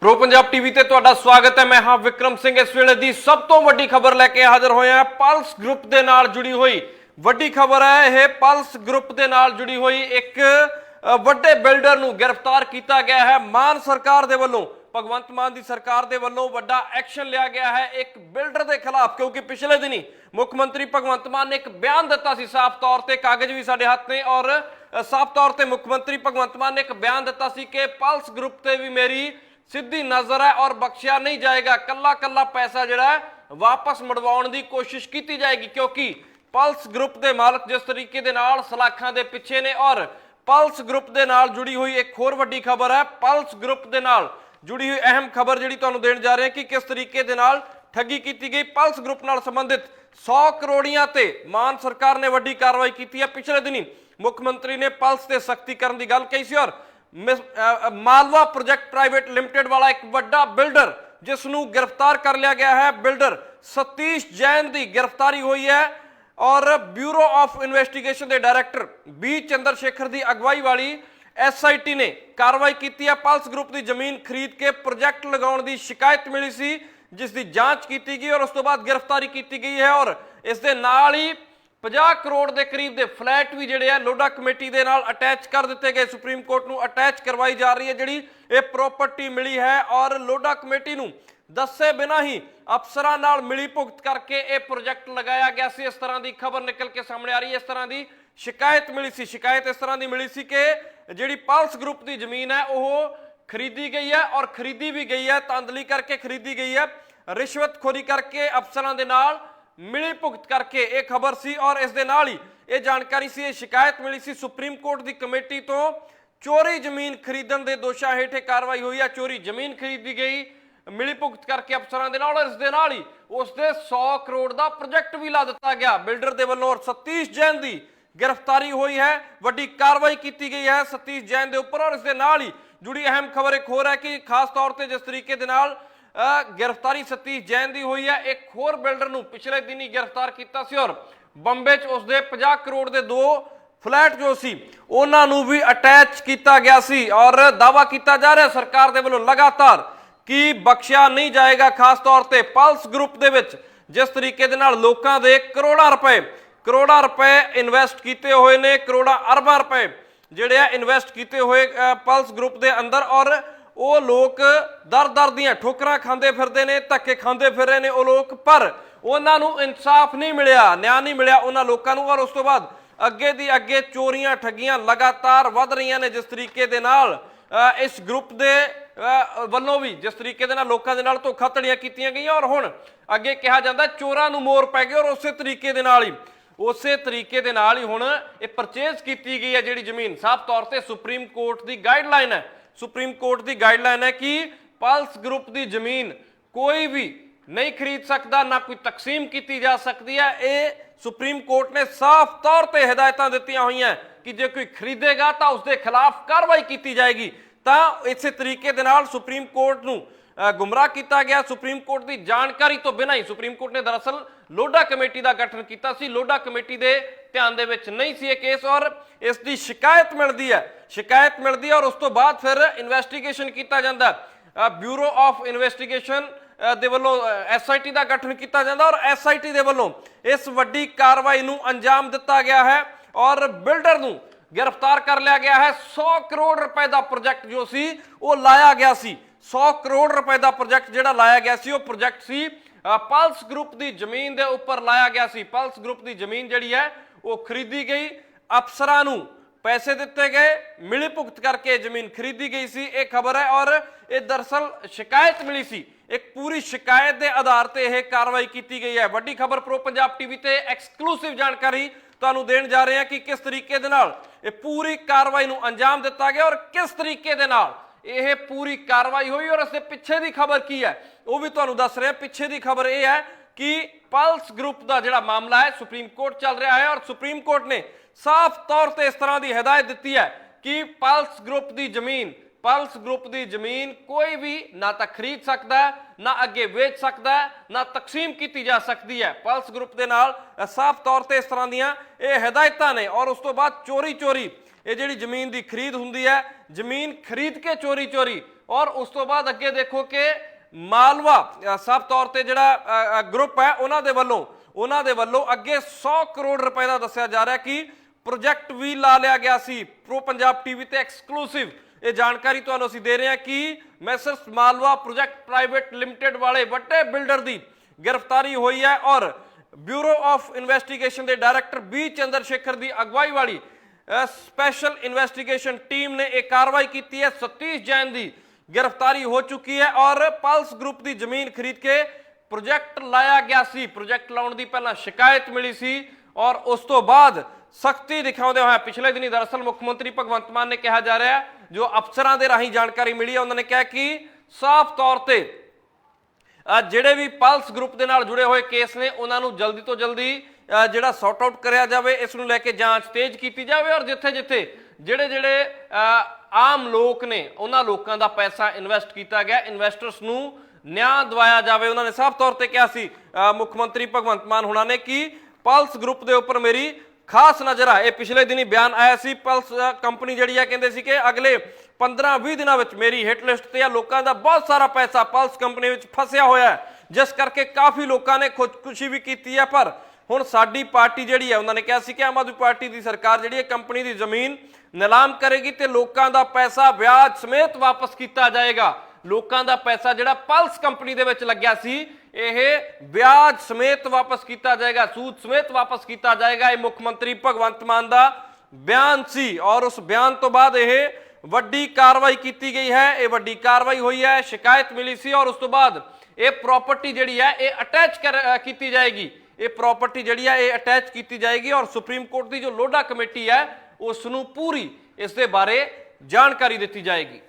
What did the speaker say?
Pro Punjab TV ते तुहाडा स्वागत है। मैं हां विक्रम सिंह। इस वेले दी सब तो वड्डी खबर लैके हाजिर होए हैं। पल्स ग्रुप दे नाल जुड़ी हुई वड्डी खबर है। यह पल्स ग्रुप दे नाल जुड़ी हुई एक वड्डे बिल्डर नूं गिरफ्तार किया गया है। मान सरकार दे वल्लों, भगवंत मान दी सरकार दे वल्लों वड्डा एक्शन लिया गया है एक बिल्डर के खिलाफ, क्योंकि पिछले दिन ही मुख्यमंत्री भगवंत मान ने एक बयान दिता सी, साफ तौर पर कागज भी साडे हाथ ने, और साफ तौर पर मुख्यमंत्री भगवंत मान ने एक बयान दिता सी कि पल्स ग्रुप ते भी मेरी सीधी नजर है और बख्शिया नहीं जाएगा। कला कला पैसा जिहड़ा है वापस मुड़वाउण दी कोशिश की जाएगी, क्योंकि पल्स ग्रुप के मालक जिस तरीके दे नाल सलाखां दे पिछे ने। और पल्स ग्रुप के नाल जुड़ी हुई एक होर वड्डी खबर है। पल्स ग्रुप के नाल जुड़ी हुई अहम खबर जिहड़ी तुहानूं देण जा रहे हैं कि किस तरीके दे नाल ठगी की गई। पल्स ग्रुप नाल संबंधित 100 करोड़ियां ते मान सरकार ने वड्डी कार्रवाई की है। पिछले दिन ही मुख्यमंत्री ने पल्स ते सख्ती करने की गल कही सी, और मालवा प्रोजेक्ट प्राइवेट लिमिटेड वाला एक बड़ा बिल्डर जिसनों गिरफ्तार कर लिया गया है, बिल्डर सतीश जैन की गिरफ्तारी हुई है। और ब्यूरो ऑफ इन्वेस्टिगेशन के डायरैक्टर बी चंद्रशेखर की अगवाई वाली SIT ने कार्रवाई की है। पल्स ग्रुप की जमीन खरीद के प्रोजेक्ट लगाने की शिकायत मिली सी, जिसकी जांच की गई और उस तो बाद गिरफ्तारी की गई है। और इस दे नाल ही 50 करोड़ के करीब के फ्लैट भी जिहड़े लोडा कमेटी के नाल अटैच कर दिते गए। सुप्रीम कोर्ट नूं अटैच करवाई जा रही है जिहड़ी ये प्रॉपर्टी मिली है, और लोडा कमेटी नूं दस्से बिना ही अफसरां नाल मिली भुगत करके ये प्रोजेक्ट लगाया गया सी। इस तरह की खबर निकल के सामने आ रही है। इस तरह की शिकायत मिली सी, शिकायत इस तरह की मिली सी कि जिहड़ी पल्स ग्रुप की जमीन है वह खरीदी गई है, और खरीदी भी गई है, धांधली करके खरीदी गई है, रिश्वतखोरी करके अफसरां दे नाल मिली भुगत करके एक खबर सी। और इस दे नाल ही ये जानकारी सी, शिकायत मिली सी सुप्रीम कोर्ट की कमेटी तो चोरी जमीन खरीदण दे दोषां हेठ कार्रवाई हुई है। चोरी जमीन खरीदी गई मिली भुगत करके अफसरां दे नाल, और इस दे नाल ही उसदे 100 करोड़ का प्रोजेक्ट भी ला दिता गया बिल्डर दे वल्लों। और सतीश जैन की गिरफ्तारी हुई है, वड्डी कार्रवाई की गई है सतीश जैन के उपर। और इस दे नाल ही जुड़ी अहम खबर एक होर है कि खास तौर पर जिस तरीके दे नाल गिरफ्तारी सतीश जैन की हुई है, एक होर बिल्डर नूं पिछले दिन ही गिरफ्तार किया सी, और बंबे च उसदे 50 करोड़ के 2 फ्लैट जो सी उन्हां नूं भी अटैच किया गया सी। और दावा किया जा रहा है सरकार दे वल्लों लगातार कि बख्शिया नहीं जाएगा। खास तौर पर पल्स ग्रुप दे विच जिस तरीके दे नाल लोकां दे करोड़ां रुपए इन्वेस्ट किए हुए ने, करोड़ां अरबां रुपए जिहड़े इन्वेस्ट किए हुए पल्स ग्रुप के अंदर, और वो लोग दर दर दियां ठोकरां खांदे फिरदे ने, धक्के खांदे फिर रहे ने वो लोग, पर उन्हां नूं इंसाफ नहीं मिलिया, न्याय नहीं मिलिया उन्हां लोकां नूं। और उस तो बाद अगे दी अगे चोरियां ठगियां लगातार वध रही ने, जिस तरीके दे नाल इस ग्रुप दे वल्लों भी जिस तरीके दे नाल लोकां दे नाल धोखाधड़ियां कीतीआं गईआं, और हुण अगे कहा जांदा चोरां नूं मोर पै गए। और उस तरीके दे नाल ही हुण ये परचेज की गई है जिहड़ी जमीन। साफ तौर पर सुप्रीम कोर्ट की गाइडलाइन है, सुप्रीम कोर्ट की गाइडलाइन है कि पल्स ग्रुप की जमीन कोई भी नहीं खरीद सकता, ना कोई तकसीम की जा सकती है। ये सुप्रीम कोर्ट ने साफ तौर पर हिदायतां दित्तियां हुई हैं कि जो कोई खरीदेगा तो उसके खिलाफ कार्रवाई की जाएगी। तो इस तरीके दे नाल सुप्रीम कोर्ट नूं गुमराह किया गया। सुप्रीम कोर्ट की जानकारी तो बिना ही सुप्रीम कोर्ट ने दरअसल लोडा कमेटी का गठन किया सी, लोडा कमेटी के ध्यान दे विच नहीं सी केस, और इसकी शिकायत मिलती है, और उस तो बाद फिर इन्वेस्टिगेशन किया जाता है। ब्यूरो ऑफ इन्वेस्टिगेशन दे वल्लों SIT का गठन किया जाता, और SIT दे वल्लों इस वड्डी कार्रवाई नूं अंजाम दिता गया है, और बिल्डर नूं गिरफ्तार कर लिया गया है। 100 करोड़ रुपए का प्रोजेक्ट जो सी वो लाया गया सी, 100 करोड़ रुपए का प्रोजेक्ट जिहड़ा लाया गया सी, वो प्रोजेक्ट सी पल्स ग्रुप की जमीन के उपर लाया गया सी। पल्स ग्रुप की जमीन जिहड़ी है वो खरीदी गई, अफसरां नूं पैसे दिते गए, मिली भुगत करके जमीन खरीदी गई सी, एक खबर है। और ये दरअसल शिकायत मिली सी, एक पूरी शिकायत के आधार पर यह कार्रवाई की गई है। वड्डी खबर प्रो पंजाब टीवी ते एक्सक्लूसिव जानकारी तुहानूं देण जा रहे हैं कि किस तरीके दे नाल ये पूरी कार्रवाई नूं अंजाम दिता गया, और किस तरीके दे नाल यह पूरी कार्रवाई हुई, और इसके पिछे की खबर की है वो भी तुहानूं दस रहे हैं। पिछे की खबर यह है कि पल्स ग्रुप का जिहड़ा मामला है सुप्रीम कोर्ट चल रहा है, और सुप्रीम कोर्ट ने साफ तौर पर इस तरह की हिदायत दी है कि पल्स ग्रुप की जमीन कोई भी ना तो खरीद सकता है, ना अगे बेच सकता है, ना तकसीम की जा सकती है। पल्स ग्रुप के नाल साफ तौर पर इस तरह दियां ये हिदायतां ने, और उस तो बाद चोरी ਇਹ ਜਿਹੜੀ ਜ਼ਮੀਨ ਦੀ ਖਰੀਦ ਹੁੰਦੀ ਹੈ, ਜ਼ਮੀਨ ਖਰੀਦ ਕੇ ਚੋਰੀ ਔਰ ਉਸ ਤੋਂ ਬਾਅਦ ਅੱਗੇ ਦੇਖੋ ਕਿ ਮਾਲਵਾ ਸਭ ਤੌਰ ਤੇ ਜਿਹੜਾ ਗਰੁੱਪ ਹੈ ਉਹਨਾਂ ਦੇ ਵੱਲੋਂ ਅੱਗੇ 100 ਕਰੋੜ ਰੁਪਏ ਦਾ ਦੱਸਿਆ ਜਾ ਰਿਹਾ ਕਿ ਪ੍ਰੋਜੈਕਟ ਵੀ ਲਾ ਲਿਆ ਗਿਆ ਸੀ। ਪ੍ਰੋ ਪੰਜਾਬ ਟੀਵੀ ਤੇ ਐਕਸਕਲੂਸਿਵ ਇਹ ਜਾਣਕਾਰੀ ਤੁਹਾਨੂੰ ਅਸੀਂ ਦੇ ਰਹੇ ਹਾਂ ਕਿ ਮੈਸਰਸ ਮਾਲਵਾ ਪ੍ਰੋਜੈਕਟ ਪ੍ਰਾਈਵੇਟ ਲਿਮਟਿਡ ਵਾਲੇ ਵੱਡੇ ਬਿਲਡਰ ਦੀ गिरफ्तारी हुई है और ब्यूरो ऑफ इन्वेस्टिगेशन के डायरेक्टर बी चंद्रशेखर की अगवाई वाली स्पेशल इन्वेस्टिगेशन टीम ने एक कार्रवाई की है। सतीश जैन की गिरफ्तारी हो चुकी है और पल्स ग्रुप की जमीन खरीद के प्रोजेक्ट लाया गया सी। प्रोजेक्ट लाने की पहला शिकायत मिली सी और उस तो बाद सख्ती दिखाते हुए पिछले दिनी दरअसल मुख्यमंत्री भगवंत मान ने कहा जा रहा है जो अफसरों के राही जानकारी मिली है उन्होंने कहा कि साफ तौर पर ਜਿਹੜੇ ਵੀ ਪਲਸ ਗਰੁੱਪ ਦੇ ਨਾਲ ਜੁੜੇ ਹੋਏ ਕੇਸ ਨੇ ਉਹਨਾਂ ਨੂੰ ਜਲਦੀ ਤੋਂ ਜਲਦੀ ਜਿਹੜਾ ਸੌਟ ਆਊਟ ਕਰਿਆ ਜਾਵੇ, ਇਸ ਨੂੰ ਲੈ ਕੇ ਜਾਂਚ ਤੇਜ਼ ਕੀਤੀ ਜਾਵੇ ਔਰ ਜਿੱਥੇ ਜਿਹੜੇ ਆਮ ਲੋਕ ਨੇ ਉਹਨਾਂ ਲੋਕਾਂ ਦਾ ਪੈਸਾ ਇਨਵੈਸਟ ਕੀਤਾ ਗਿਆ, ਇਨਵੈਸਟਰਸ ਨੂੰ ਨਿਆਂ ਦਿਵਾਇਆ ਜਾਵੇ। ਉਹਨਾਂ ਨੇ ਸਾਫ਼ ਤੌਰ ਤੇ ਕਿਹਾ ਸੀ ਮੁੱਖ ਮੰਤਰੀ ਭਗਵੰਤ ਮਾਨ ਹੋਣਾ ਨੇ ਕਿ ਪਲਸ ਗਰੁੱਪ ਦੇ ਉੱਪਰ ਮੇਰੀ खास नजर है। पिछले दिन ही बयान आया सी पल्स कंपनी जी कहते सी कि अगले 15-20 दिनों में मेरी हिट लिस्ट ते लोगों का बहुत सारा पैसा पल्स कंपनी में फसिया होया है, जिस करके काफ़ी लोगों ने खुदकुशी भी की है। पर हुण साडी पार्टी जी है उन्होंने कहा कि आम आदमी पार्टी की सरकार जी कंपनी की जमीन नीलाम करेगी तो लोगों का पैसा ब्याज समेत वापस किया जाएगा। लोगों का पैसा जिहड़ा पल्स कंपनी दे विच लग्या सी यह ब्याज समेत वापस किया जाएगा, सूद समेत वापस किया जाएगा। यह मुख्यमंत्री भगवंत मान का बयान सी और उस बयान तो बाद यह वड्डी कार्रवाई की गई है। यह वड्डी कार्रवाई हुई है, शिकायत मिली सी और उस तो बाद ये प्रॉपर्टी जी है ये अटैच की जाएगी। ये प्रॉपर्टी जी है ये अटैच की जाएगी और सुप्रीम कोर्ट की जो लोढा कमेटी है उसनूं पूरी इस दे बारे जानकारी दी जाएगी।